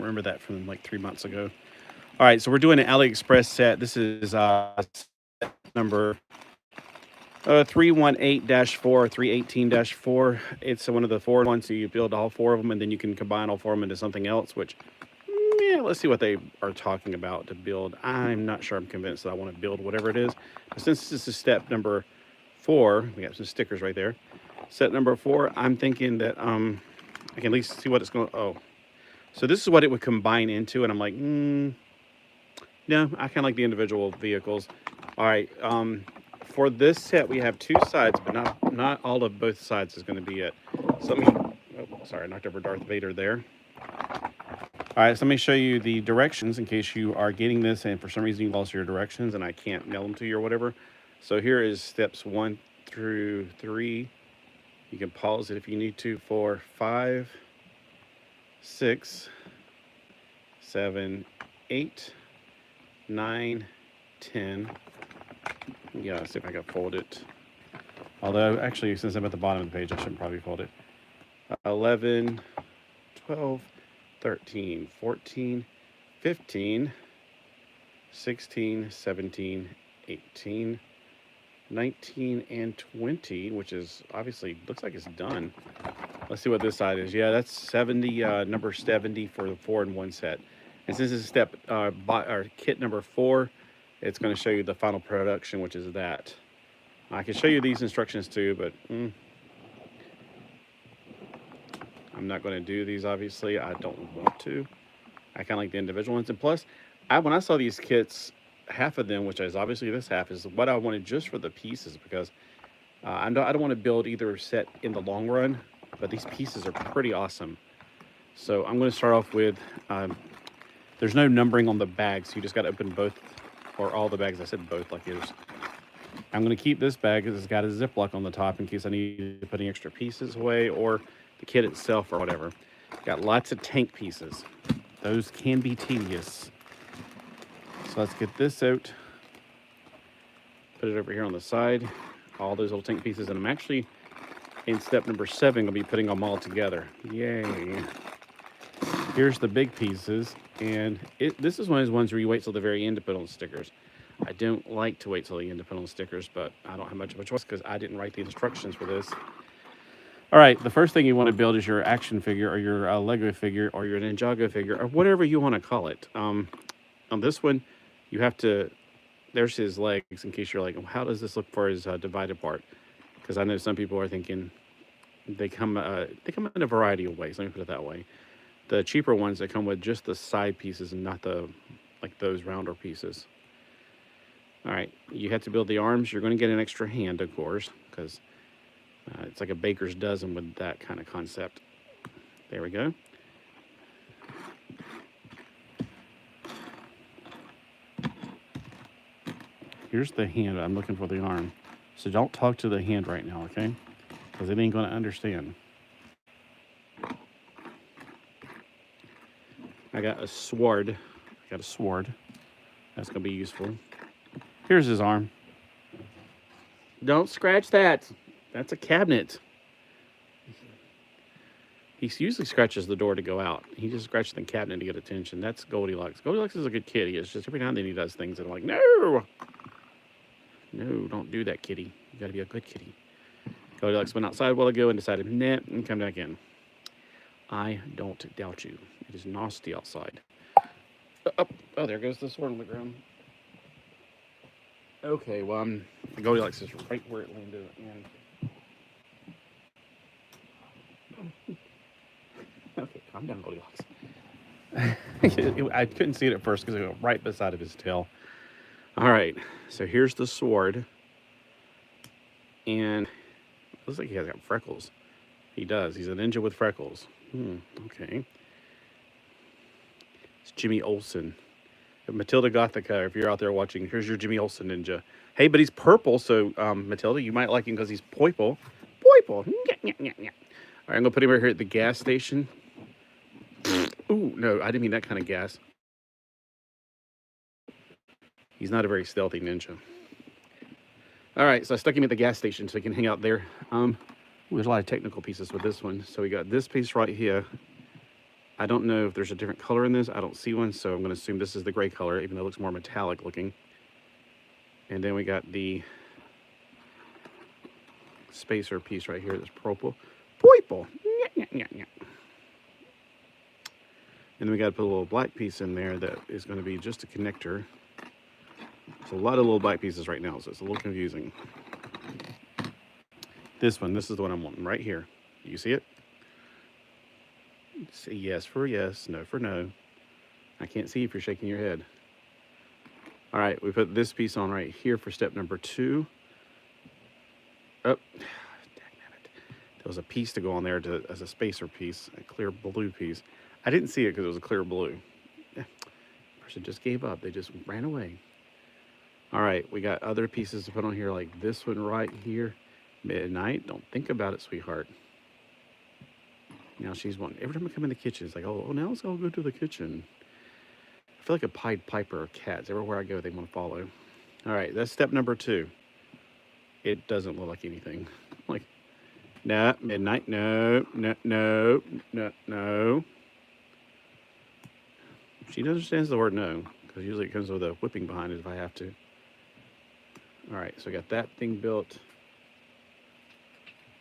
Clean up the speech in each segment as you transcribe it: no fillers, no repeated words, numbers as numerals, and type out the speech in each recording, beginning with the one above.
remember that from like 3 months ago. All right, so we're doing an Aliexpress set. This is set number 318-4, 318-4. It's one of the 4-in-1, so you build all 4 of them, and then you can combine all 4 of them into something else, which, yeah, let's see what they are talking about to build. I'm not sure I'm convinced that I want to build whatever it is. But since this is step number 4, we got some stickers right there. Set number 4, I'm thinking that I can at least see what it's going to, oh. So this is what it would combine into, and I'm like, no, I kind of like the individual vehicles. All right, for this set, we have 2 sides, but not all of both sides is going to be it. So let me, oh, sorry, I knocked over Darth Vader there. All right, so let me show you the directions in case you are getting this and for some reason you lost your directions and I can't mail them to you or whatever. So here is steps 1 through 3. You can pause it if you need to. 4, 5, 6, 7, 8, 9, 10. Yeah, let's see if I can fold it. Although, actually, since I'm at the bottom of the page, I shouldn't probably fold it. 11, 12, 13, 14, 15, 16, 17, 18, 19, and 20, which is obviously looks like it's done. Let's see what this side is. Yeah, that's 70, number 70 for the 4-in-1 set. And since this is step or kit number 4, it's going to show you the final production, which is that. I can show you these instructions too, but I'm not going to do these, obviously. I don't want to. I kind of like the individual ones. And plus, when I saw these kits, half of them, which is obviously this half, is what I wanted just for the pieces, because I don't want to build either set in the long run, but these pieces are pretty awesome. So I'm going to start off with, there's no numbering on the bags, so you just got to open both, or all the bags. I said both like yours. I'm going to keep this bag because it's got a Ziploc on the top in case I need to put any extra pieces away, or the kit itself or whatever. Got lots of tank pieces. Those can be tedious. So let's get this out. Put it over here on the side. All those little tank pieces. And I'm actually, in step number 7, going to be putting them all together. Yay. Here's the big pieces. And this is one of those ones where you wait till the very end to put on stickers. I don't like to wait till the end to put on stickers, but I don't have much of a choice because I didn't write the instructions for this. All right, the first thing you want to build is your action figure, or your Lego figure, or your Ninjago figure, or whatever you want to call it. On this one, you have to, there's his legs, in case you're like, well, how does this look for his divided part? Because I know some people are thinking they come in a variety of ways. Let me put it that way. The cheaper ones that come with just the side pieces and not the, like those rounder pieces. All right, you have to build the arms. You're going to get an extra hand, of course, because it's like a baker's dozen with that kind of concept. There we go. Here's the hand. I'm looking for the arm. So don't talk to the hand right now, okay? Because it ain't going to understand. I got a sword. That's going to be useful. Here's his arm. Don't scratch that. That's a cabinet. He usually scratches the door to go out. He just scratches the cabinet to get attention. That's Goldilocks. Goldilocks is a good kitty. It's just every now and then he does things that are like, no! No, don't do that, kitty. You gotta be a good kitty. Goldilocks went outside a while ago and decided, nah, and come back in. I don't doubt you. It is nasty outside. Oh, there goes the sword on the ground. Okay, well, Goldilocks is right where it landed. Okay, calm down, Goldilocks. I couldn't see it at first because it went right beside of his tail. All right, so here's the sword. And it looks like he has got freckles. He does. He's a ninja with freckles. Okay. It's Jimmy Olsen. Matilda Gothica, if you're out there watching, here's your Jimmy Olsen ninja. Hey, but he's purple, so Matilda, you might like him because he's purple. Purple. All right, I'm going to put him right here at the gas station. Ooh, no, I didn't mean that kind of gas. He's not a very stealthy ninja. All right, so I stuck him at the gas station so he can hang out there. There's a lot of technical pieces with this one. So we got this piece right here. I don't know if there's a different color in this. I don't see one, so I'm going to assume this is the gray color, even though it looks more metallic looking. And then we got the spacer piece right here, this purple. And then we got to put a little black piece in there that is going to be just a connector. It's a lot of little black pieces right now, so it's a little confusing. This one, this is the one I'm wanting right here. You see it? Say yes for yes, no for no. I can't see if you're shaking your head. All right, we put this piece on right here for step number 2. Oh, there was a piece to go on there as a spacer piece, a clear blue piece. I didn't see it because it was a clear blue. The person just gave up. They just ran away. All right, we got other pieces to put on here, like this one right here. Midnight. Don't think about it, sweetheart. Now she's wanting, every time I come in the kitchen, it's like, oh, now let's all go to the kitchen. I feel like a Pied Piper of cats. Everywhere I go, they want to follow. All right, that's step number 2. It doesn't look like anything. Like, no, midnight, no. She understands the word no, because usually it comes with a whipping behind it if I have to. All right, so I got that thing built.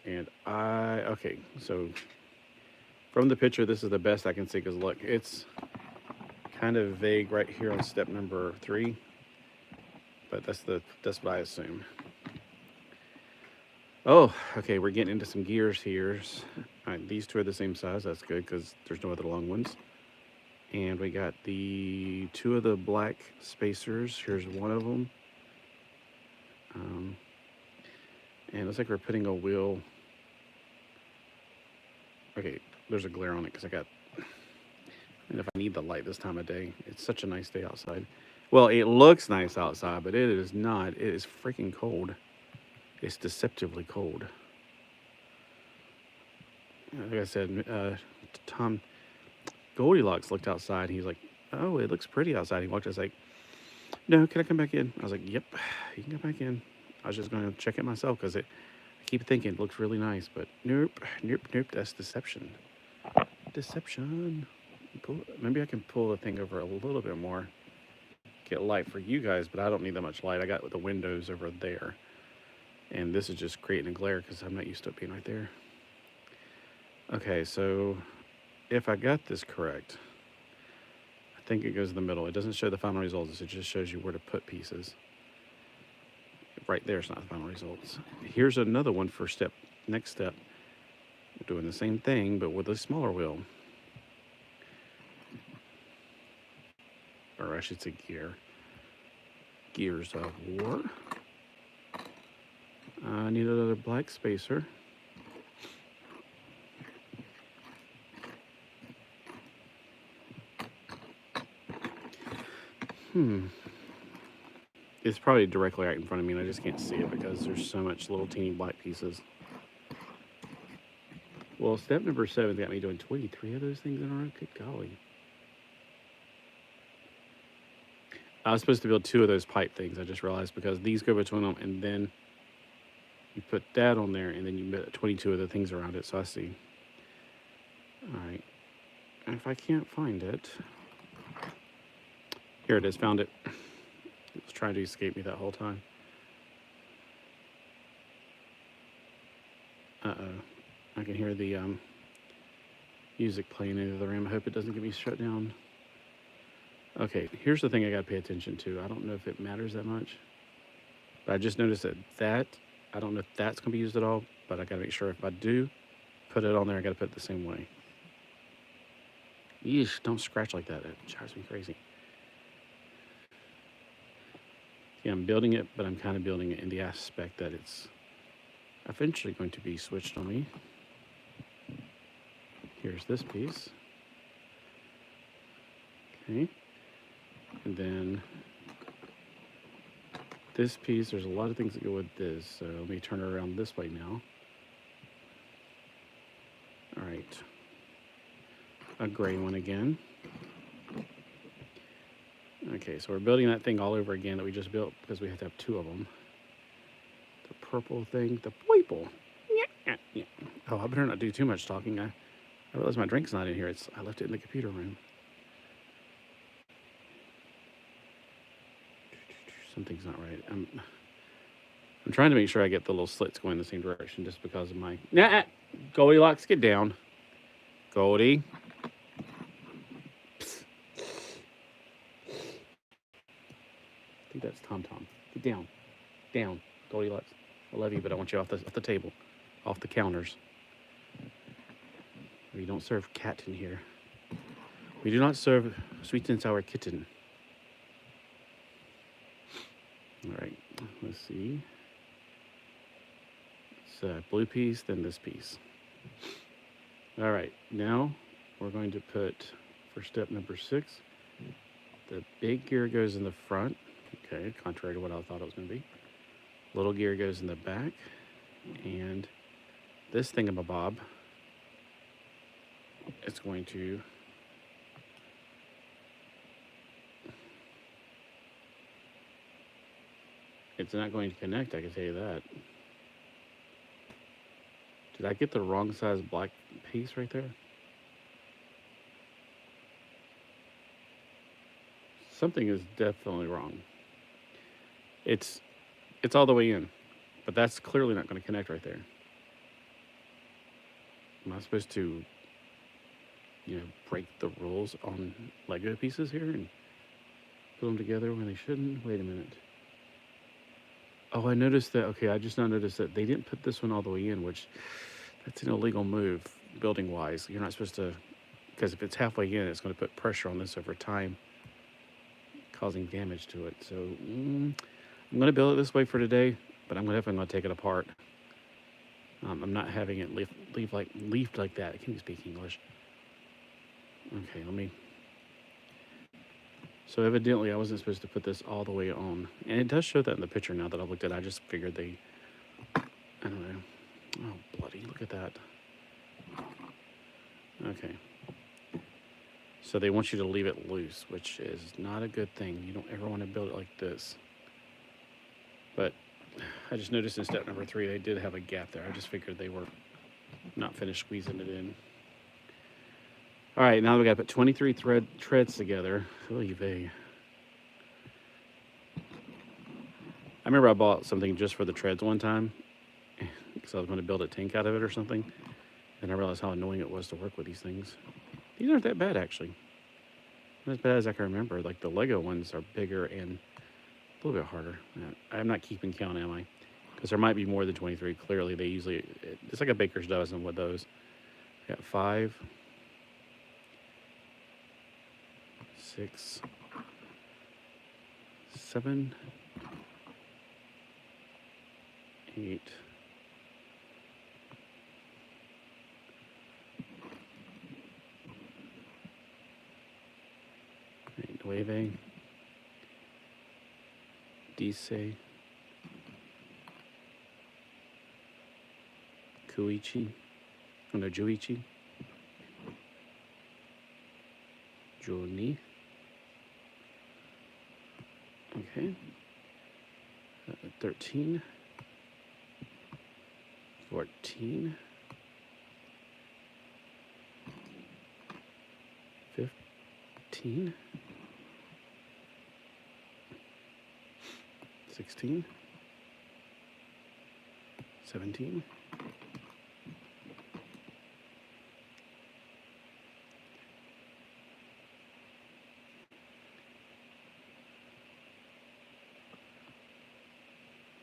And okay, so from the picture, this is the best I can see, because look, it's kind of vague right here on step number 3, but that's what I assume. Oh, okay, we're getting into some gears here. All right, these two are the same size. That's good, because there's no other long ones. And we got the 2 of the black spacers. Here's one of them. And it looks like we're putting a wheel. Okay, there's a glare on it because I got, and if I need the light this time of day, it's such a nice day outside. Well, it looks nice outside, but it is not. It is freaking cold. It's deceptively cold. Like I said, Tom Goldilocks looked outside. He's like, oh, it looks pretty outside. He walked. I was like, no, can I come back in? I was like, yep, you can come back in. I was just going to check it myself because I keep thinking it looks really nice, but nope. That's deception. Deception. Maybe I can pull the thing over a little bit more. Get light for you guys, but I don't need that much light. I got the windows over there. And this is just creating a glare because I'm not used to it being right there. Okay, so if I got this correct, I think it goes in the middle. It doesn't show the final results. It just shows you where to put pieces. Right there is not the final results. Here's another one for next step. We're doing the same thing, but with a smaller wheel. Or I should say gear. Gears of war. I need another black spacer. It's probably directly right in front of me, and I just can't see it because there's so much little teeny black pieces. Well, step number 7 got me doing 23 of those things in a row. Good golly. I was supposed to build 2 of those pipe things, I just realized, because these go between them, and then you put that on there, and then you put 22 of the things around it, so I see. All right. And if I can't find it... Here it is, found it. It was trying to escape me that whole time. Uh-oh. I can hear the music playing in the other room. I hope it doesn't get me shut down. Okay, here's the thing I got to pay attention to. I don't know if it matters that much. But I just noticed that I don't know if that's going to be used at all, but I got to make sure if I do put it on there, I got to put it the same way. Yeesh, don't scratch like that. That drives me crazy. Yeah, I'm building it, but I'm kind of building it in the aspect that it's eventually going to be switched on me. Here's this piece. Okay. And then this piece, there's a lot of things that go with this. So let me turn it around this way now. All right. A gray one again. Okay, so we're building that thing all over again that we just built because we have to have 2 of them. The purple thing, the purple. Oh, I better not do too much talking. I I realize my drink's not in here. I left it in the computer room. Something's not right. I'm trying to make sure I get the little slits going the same direction just because of my... Nah, Goldilocks, get down. Goldie. Psst. I think that's Tom Tom. Get down. Down. Goldilocks. I love you, but I want you off the table. Off the counters. We don't serve cat in here. We do not serve sweet and sour kitten. All right, let's see. It's blue piece, then this piece. All right, now we're going to put, for step number 6, the big gear goes in the front. Okay, contrary to what I thought it was going to be. Little gear goes in the back. And this thingamabob is going to it's not going to connect, I can tell you that. Did I get the wrong size black piece right there? Something is definitely wrong. It's all the way in, but that's clearly not going to connect right there. Am I supposed to, break the rules on Lego pieces here and put them together when they shouldn't? Wait a minute. Oh, I noticed that. Okay, I just now noticed that they didn't put this one all the way in, which that's an illegal move, building-wise. You're not supposed to, because if it's halfway in, it's going to put pressure on this over time, causing damage to it. So I'm going to build it this way for today, but I'm definitely going to take it apart. I'm not having it leafed like that. I can't speak English. Okay, let me... So evidently I wasn't supposed to put this all the way on. And it does show that in the picture now that I've looked at it. I just figured they... I don't know. Oh, bloody. Look at that. Okay. So they want you to leave it loose, which is not a good thing. You don't ever want to build it like this. But I just noticed in step number 3, they did have a gap there. I just figured they were not finished squeezing it in. All right, now we got to put 23 treads together. Oy vey. I remember I bought something just for the treads one time because I was going to build a tank out of it or something. And I realized how annoying it was to work with these things. These aren't that bad, actually. Not as bad as I can remember. Like the Lego ones are bigger and a little bit harder. I'm not keeping count, am I? Because there might be more than 23. Clearly, they usually... It's like a baker's dozen with those. I got 5... 6, 7, 8, 9, dice, cuichi, juichi, juni. Okay, 13, 14, 15, 16, 17,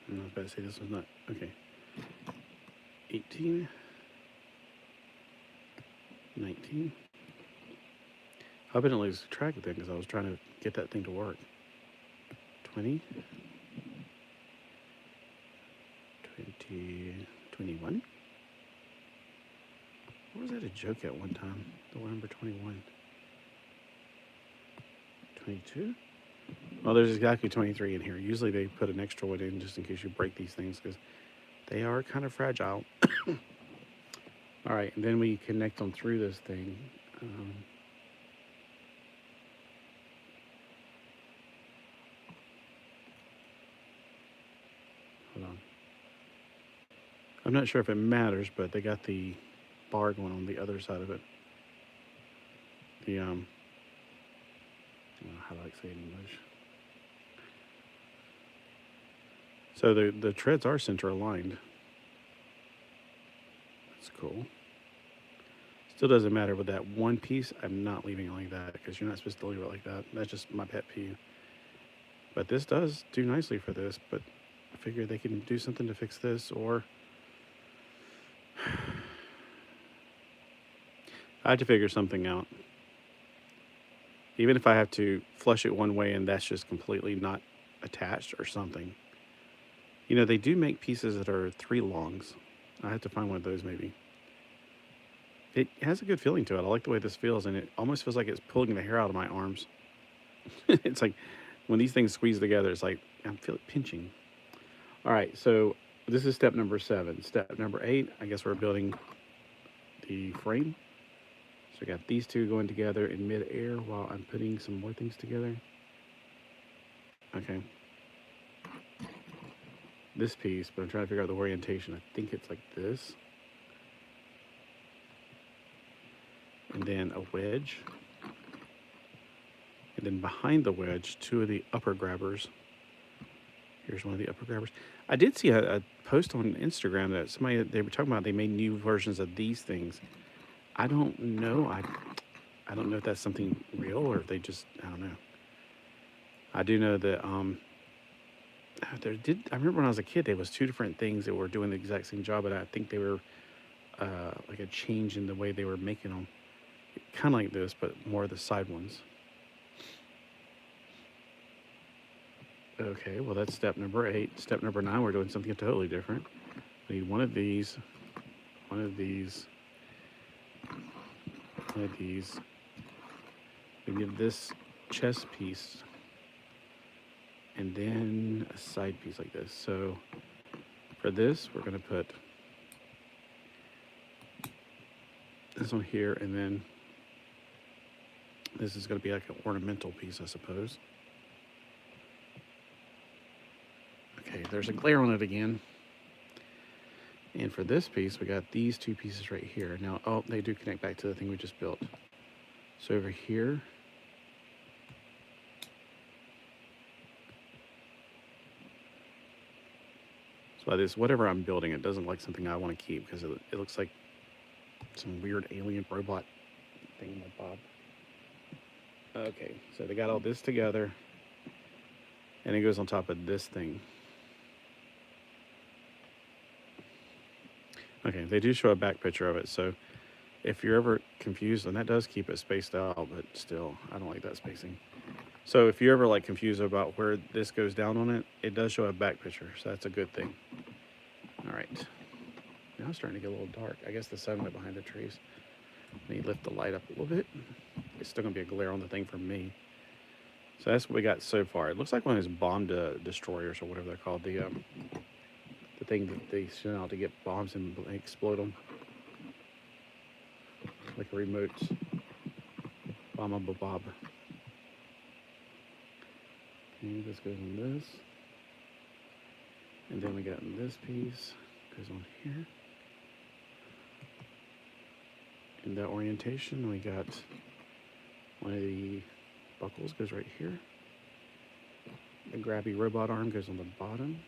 I was about to say this one's not, okay. 18, 19. I didn't lose track of that because I was trying to get that thing to work. 20, 20, 21. Or was that a joke at one time? The number 21. 22. Well, there's exactly 23 in here. Usually they put an extra one in just in case you break these things because they are kind of fragile. All right, and then we connect them through this thing. Hold on. I'm not sure if it matters, but they got the bar going on the other side of it. the how do I say it in English? So the treads are center aligned. That's cool. Still doesn't matter with that one piece. I'm not leaving it like that because you're not supposed to leave it like that. That's just my pet peeve. But this does do nicely for this, but I figure they can do something to fix this, or I have to figure something out. Even if I have to flush it one way and that's just completely not attached or something. You know, they do make pieces that are 3 longs. I have to find one of those maybe. It has a good feeling to it. I like the way this feels, and it almost feels like it's pulling the hair out of my arms. It's like when these things squeeze together, it's like I feel it pinching. All right, so this is step number 7. Step number 8, I guess we're building the frame. So I got these two going together in mid-air while I'm putting some more things together. Okay. This piece, but I'm trying to figure out the orientation. I think it's like this. And then a wedge. And then behind the wedge, 2 of the upper grabbers. Here's one of the upper grabbers. I did see a post on Instagram that they were talking about they made new versions of these things. I don't know. I don't know if that's something real or if they just, I don't know. I do know that I remember when I was a kid, there was 2 different things that were doing the exact same job, but I think they were like a change in the way they were making them. Kind of like this, but more of the side ones. Okay, well that's step number 8. Step number 9, we're doing something totally different. We need one of these, one of these, one of these. We need this chest piece, and then a side piece like this. So for this, we're going to put this one here, and then this is going to be like an ornamental piece, I suppose. Okay, there's a glare on it again. And for this piece, we got these 2 pieces right here. Now, oh, they do connect back to the thing we just built. So over here, so this, whatever I'm building, it doesn't look like something I want to keep because it looks like some weird alien robot thing, my Bob. Okay, so they got all this together, and it goes on top of this thing. Okay, they do show a back picture of it, so if you're ever confused, and that does keep it spaced out, but still, I don't like that spacing. So if you're ever like confused about where this goes down on it, it does show a back picture, so that's a good thing. All right, now it's starting to get a little dark. I guess the sun went behind the trees. Let me lift the light up a little bit. It's still gonna be a glare on the thing for me. So that's what we got so far. It looks like one of those bomb destroyers or whatever they're called. The thing that they send out to get bombs and explode them. Like a remote bomb. Okay, this goes on this. And then we got this piece, goes on here. In that orientation, we got one of the buckles goes right here. The grabby robot arm goes on the bottom,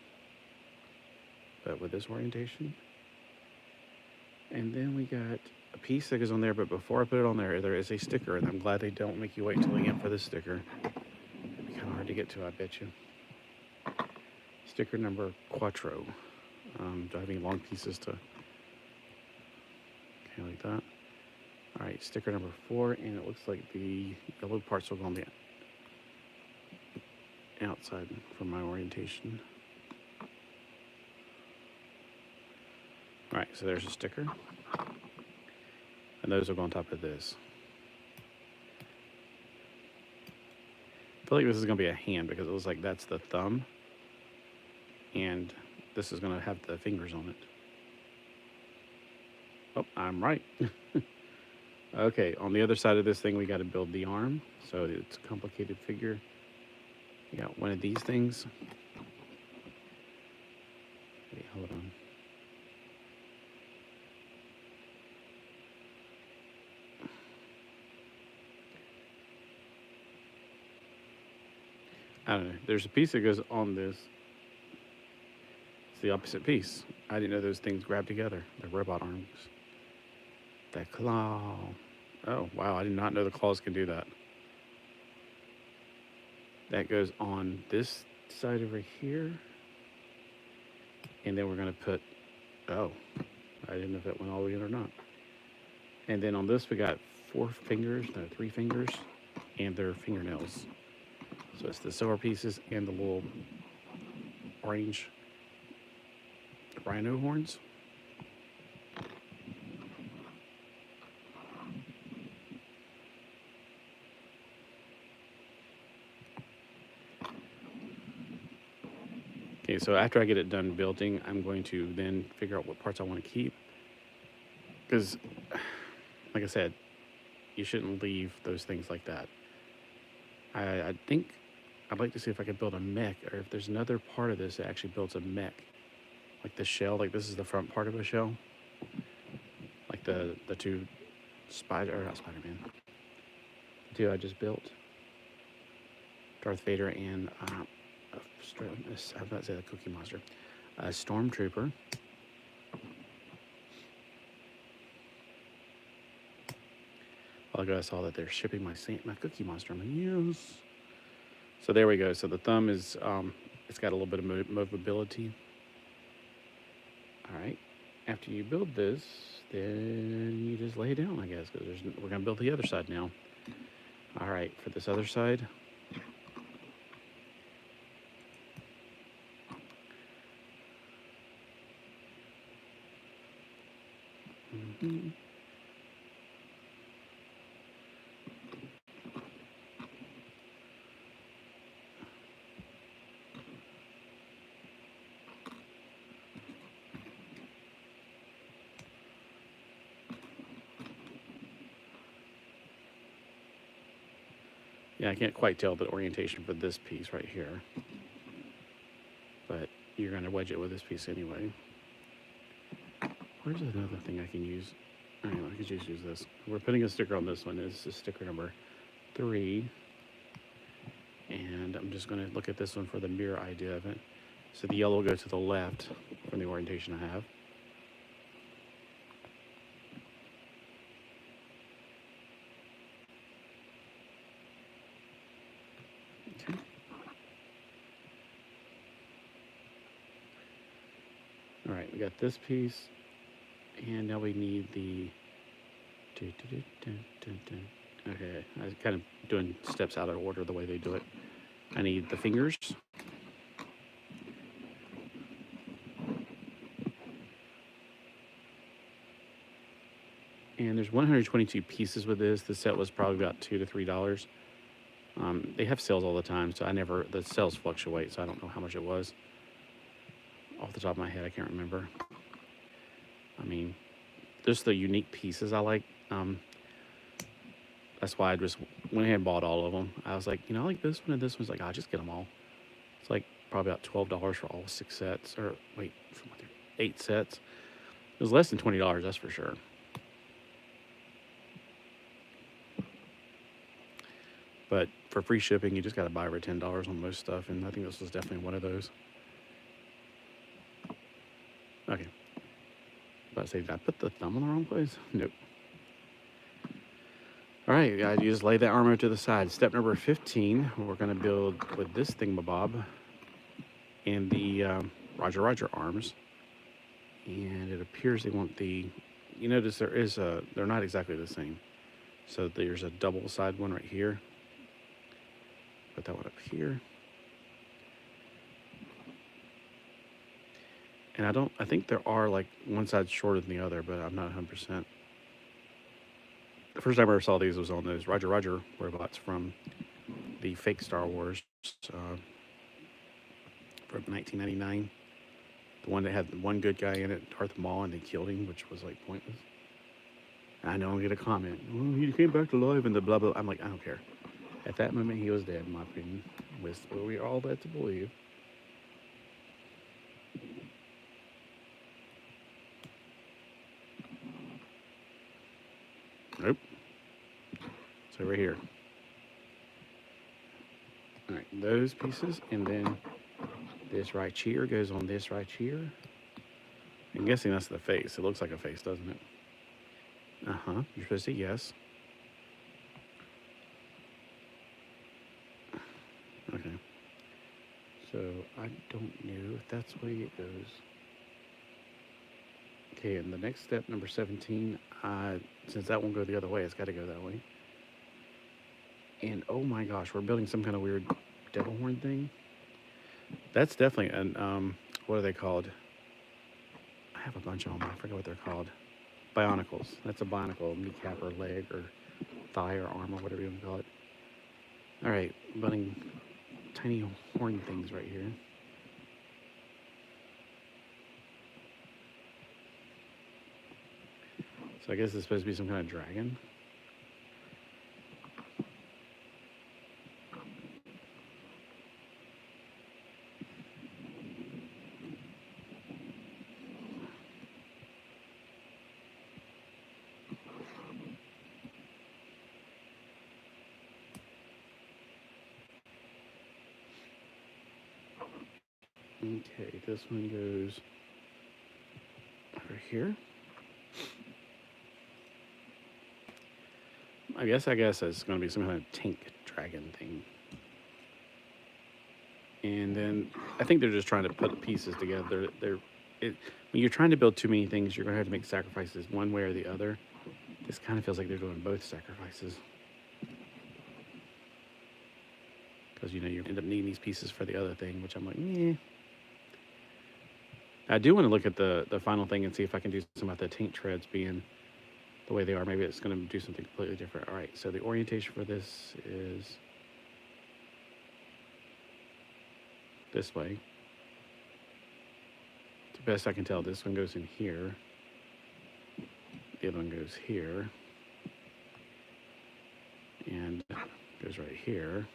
but with this orientation. And then we got a piece that goes on there, but before I put it on there, there is a sticker, and I'm glad they don't make you wait until the end for this sticker. It'd be kind of hard to get to, I bet you. Sticker number 4. Do I have any long pieces to... Okay, like that. All right, sticker number 4, and it looks like the yellow parts will go on the outside for my orientation. All right, so there's a sticker. And those will go on top of this. I feel like this is going to be a hand because it looks like that's the thumb. And this is going to have the fingers on it. Oh, I'm right. Okay, on the other side of this thing, we got to build the arm. So it's a complicated figure. We got one of these things. Wait, hold on. I don't know. There's a piece that goes on this. It's the opposite piece. I didn't know those things grab together. The robot arms. The claw. Oh, wow. I did not know the claws can do that. That goes on this side over here. And then we're going to put, oh, I didn't know if that went all the way in or not. And then on this, we got 3 fingers, and their fingernails. So it's the silver pieces and the little orange rhino horns. Okay, so after I get it done building, I'm going to then figure out what parts I want to keep. Because, like I said, you shouldn't leave those things like that. I think I'd like to see if I could build a mech, or if there's another part of this that actually builds a mech. Like the shell, like this is the front part of a shell. Like the 2 not Spider-Man. The 2 I just built. Darth Vader and, I'm about to say the Cookie Monster. A Stormtrooper. I saw that they're shipping my Cookie Monster. I'm like, yes. So there we go. So the thumb is, it's got a little bit of movability. All right. After you build this, then you just lay it down, I guess, because we're going to build the other side now. All right. For this other side, yeah, I can't quite tell the orientation for this piece right here, but you're going to wedge it with this piece anyway. Where's another thing I can use? Anyway, I could just use this. We're putting a sticker on this one. This is sticker number 3. And I'm just going to look at this one for the mirror idea of it. So the yellow will go to the left from the orientation I have. Okay. All right, we got this piece. And now we need the... Okay, I'm kind of doing steps out of order the way they do it. I need the fingers. And there's 122 pieces with this. The set was probably about $2 to $3. They have sales all the time, so the sales fluctuate, so I don't know how much it was. Off the top of my head, I can't remember. I mean, just the unique pieces I like. That's why I just went ahead and bought all of them. I was like, I like this one and this one's like, I'll just get them all. It's like probably about $12 for all 6 sets, or wait, 8 sets. It was less than $20, that's for sure. But for free shipping, you just got to buy over $10 on most stuff, and I think this was definitely one of those. Okay. About to say, did I put the thumb in the wrong place? Nope. All right, guys, you just lay that arm over to the side. Step number 15, we're going to build with this thingamabob and the Roger arms. And it appears they want the, you notice they're not exactly the same. So there's a double side one right here. Put that one up here. And I think there are like one side shorter than the other, but I'm not 100%. The first time I ever saw these was on those Roger robots from the fake Star Wars from 1999. The one that had one good guy in it, Darth Maul, and they killed him, which was like pointless. And I know I'll get a comment. Well, he came back to life and the blah, blah. I'm like, I don't care. At that moment, he was dead, in my opinion. With what we all led to believe. Nope. It's over here. All right, those pieces, and then this right here goes on this right here. I'm guessing that's the face. It looks like a face, doesn't it? Uh-huh. You're supposed to say yes. Okay. So I don't know if that's the way it goes. Okay, and the next step, number 17, since that won't go the other way, it's got to go that way. And oh my gosh, we're building some kind of weird devil horn thing. That's definitely an, what are they called? I have a bunch of them. I forget what they're called. Bionicles. That's a bionicle, kneecap or leg or thigh or arm or whatever you want to call it. All right, building tiny horn things right here. So I guess it's supposed to be some kind of dragon. Okay, this one goes over here. I guess it's going to be some kind of tank dragon thing. And then I think they're just trying to put the pieces together. When you're trying to build too many things, you're going to have to make sacrifices one way or the other. This kind of feels like they're doing both sacrifices. Because, you end up needing these pieces for the other thing, which I'm like, eh. I do want to look at the final thing and see if I can do something about the taint treads being the way they are. Maybe it's going to do something completely different. All right, so the orientation for this is this way. To the best I can tell, this one goes in here. The other one goes here. And goes right here.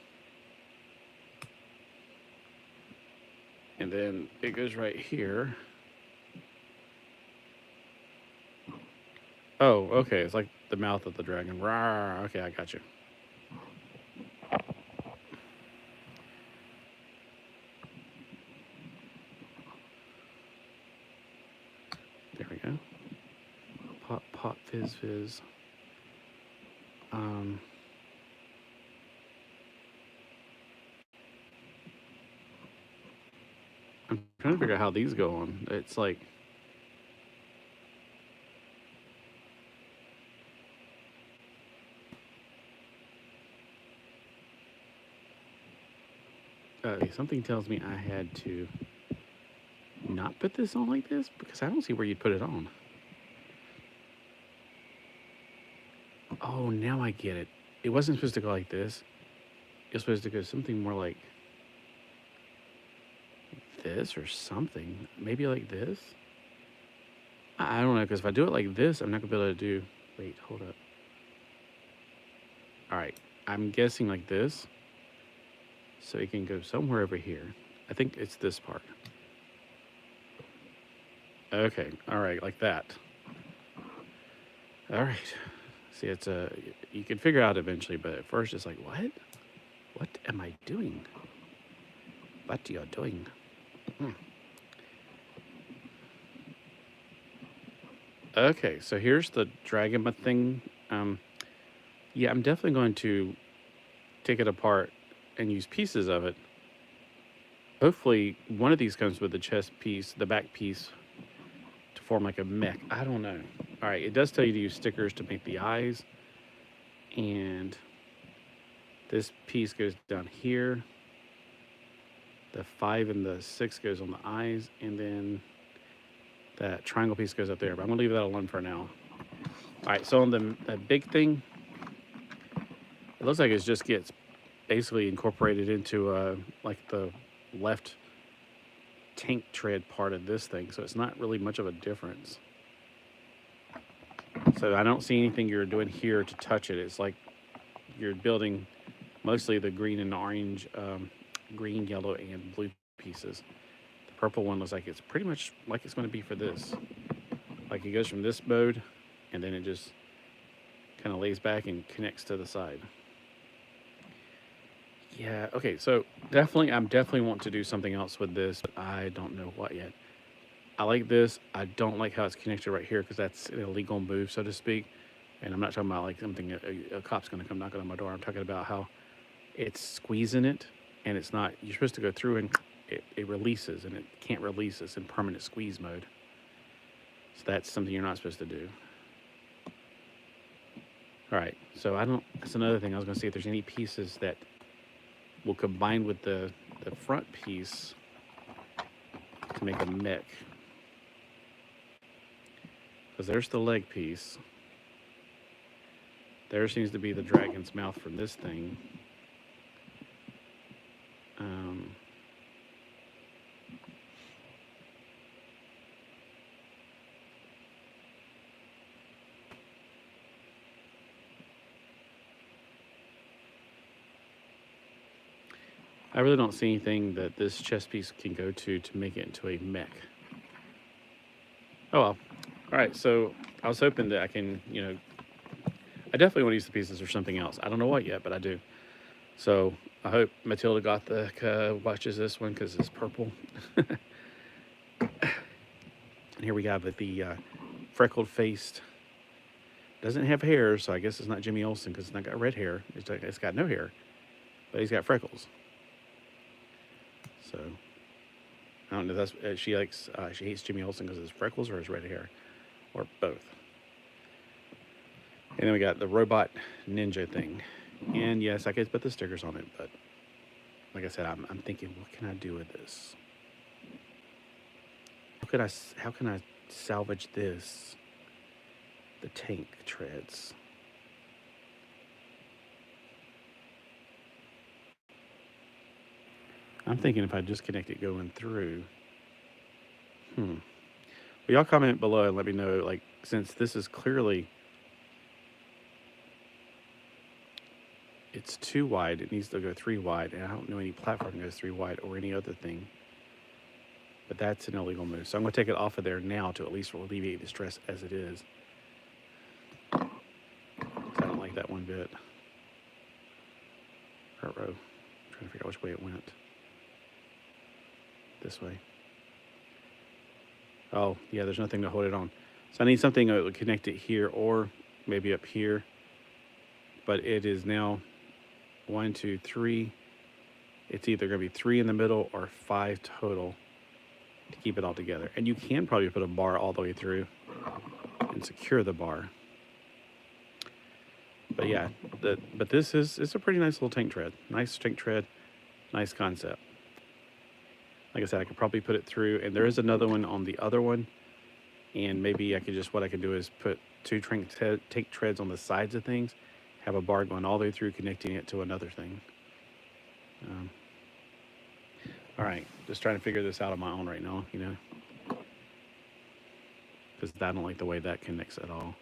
And then it goes right here. Oh, okay. It's like the mouth of the dragon. Rawr. Okay, I got you. There we go. Pop, pop, fizz, fizz. I'm trying to figure out how these go on. It's like... something tells me I had to not put this on like this because I don't see where you'd put it on. Oh, now I get it. It wasn't supposed to go like this. It was supposed to go something more like this or something. Maybe like this. I don't know, because if I do it like this, I'm not going to be able to do... Wait, hold up. All right. I'm guessing like this. So it can go somewhere over here. I think it's this part. Okay. All right. Like that. All right. See, it's you can figure out eventually, but at first it's like, what? What am I doing? What are you doing? Okay, so here's the dragon thing. Yeah, I'm definitely going to take it apart and use pieces of it. Hopefully, one of these comes with the chest piece, the back piece, to form like a mech. I don't know. All right, it does tell you to use stickers to make the eyes. And this piece goes down here. The 5 and the 6 goes on the eyes. And then that triangle piece goes up there. But I'm going to leave that alone for now. All right, so on the big thing, it looks like it just gets basically incorporated into like the left tank tread part of this thing. So it's not really much of a difference. So I don't see anything you're doing here to touch it. It's like you're building mostly the green and orange, green, yellow, and blue pieces. The purple one looks like it's pretty much like it's going to be for this. Like it goes from this mode, and then it just kind of lays back and connects to the side. Yeah, okay, so definitely, I'm definitely want to do something else with this, but I don't know what yet. I like this. I don't like how it's connected right here because that's an illegal move, so to speak. And I'm not talking about like something a cop's going to come knocking on my door. I'm talking about how it's squeezing it, and it's not. You're supposed to go through and it releases, and it can't release. It's in permanent squeeze mode. So that's something you're not supposed to do. All right. So I don't. That's another thing I was going to see if there's any pieces that will combine with the front piece to make a mech. Because there's the leg piece. There seems to be the dragon's mouth from this thing. I really don't see anything that this chest piece can go to make it into a mech. Oh well. All right, so I was hoping that I can, I definitely want to use the pieces for something else. I don't know what yet, but I do. So I hope Matilda Gothic watches this one because it's purple. And here we got with the freckled faced. Doesn't have hair, so I guess it's not Jimmy Olsen because it's not got red hair. It's got no hair, but he's got freckles. So I don't know if that's she hates Jimmy Olsen because of his freckles or his red hair, or both. And then we got the robot ninja thing. And yes, I could put the stickers on it, but like I said, I'm thinking, what can I do with this? How can I salvage this? The tank treads. I'm thinking if I disconnect it going through. Well, y'all comment below and let me know, like, since this is clearly it's 2 wide, it needs to go 3 wide, and I don't know any platform that goes 3 wide or any other thing. But that's an illegal move. So I'm going to take it off of there now to at least alleviate the stress as it is. I don't like that one bit. Hurt row. I'm trying to figure out which way it went. This way. Oh, yeah, there's nothing to hold it on. So I need something that would connect it here or maybe up here. But it is now 1, 2, 3. It's either going to be 3 in the middle or 5 total to keep it all together. And you can probably put a bar all the way through and secure the bar. But yeah, but this it's a pretty nice little tank tread. Nice tank tread, nice concept. Like I said, I could probably put it through, and there is another one on the other one. And maybe what I could do is put 2 tank treads on the sides of things, have a bar going all the way through, connecting it to another thing. All right, just trying to figure this out on my own right now, because I don't like the way that connects at all.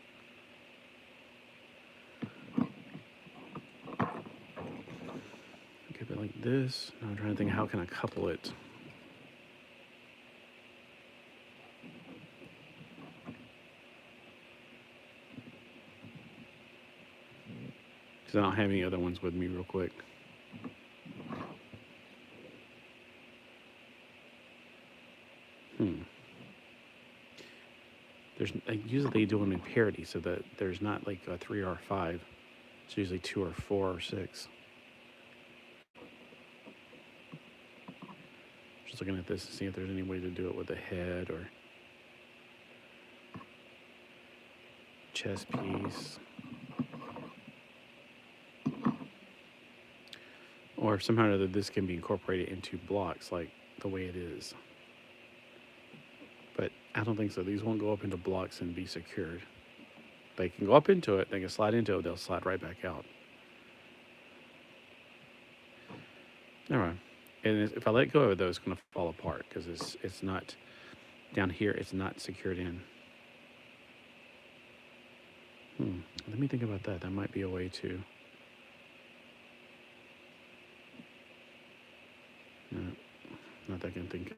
Okay, but like this. Now I'm trying to think, how can I couple it? Because I don't have any other ones with me real quick. Usually they do them in parity so that there's not like a 3 or 5. It's usually 2 or 4 or 6. Just looking at this to see if there's any way to do it with a head or chest piece. Or if somehow or other this can be incorporated into blocks like the way it is. But I don't think so. These won't go up into blocks and be secured. They can go up into it, they can slide into it, they'll slide right back out. All right. And if I let go of it, though, it's going to fall apart because it's not, down here, it's not secured in. Let me think about that. That might be a way to... No, not that I can think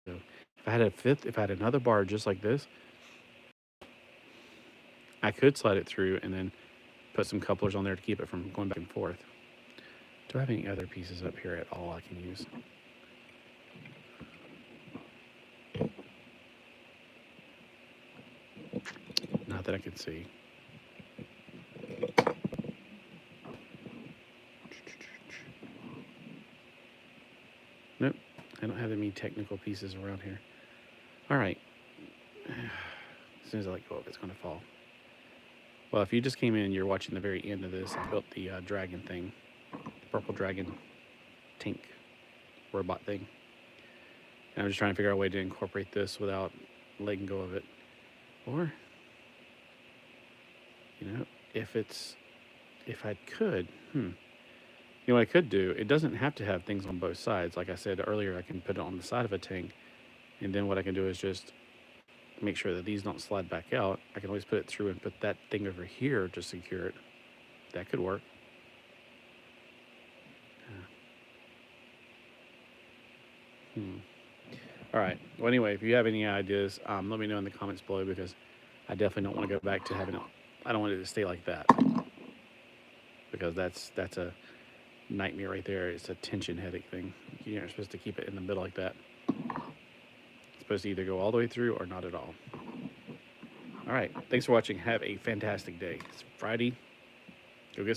of. If I had another bar just like this, I could slide it through and then put some couplers on there to keep it from going back and forth. Do I have any other pieces up here at all I can use? Not that I can see. Nope, I don't have any technical pieces around here. All right. As soon as I let go of it, it's going to fall. Well, if you just came in, you're watching the very end of this. I built the dragon thing, the purple dragon tank robot thing. And I'm just trying to figure out a way to incorporate this without letting go of it. Or, you know, if I could, you know what I could do? It doesn't have to have things on both sides. Like I said earlier, I can put it on the side of a tank. And then what I can do is just make sure that these don't slide back out. I can always put it through and put that thing over here to secure it. That could work. All right. Well, anyway, if you have any ideas, let me know in the comments below, because I definitely don't want to go back to having it. I don't want it to stay like that, because that's a nightmare right there. It's a tension headache thing. You're not supposed to keep it in the middle like that. It's supposed to either go all the way through or not at all. All right. Thanks for watching. Have a fantastic day. It's Friday. Go get some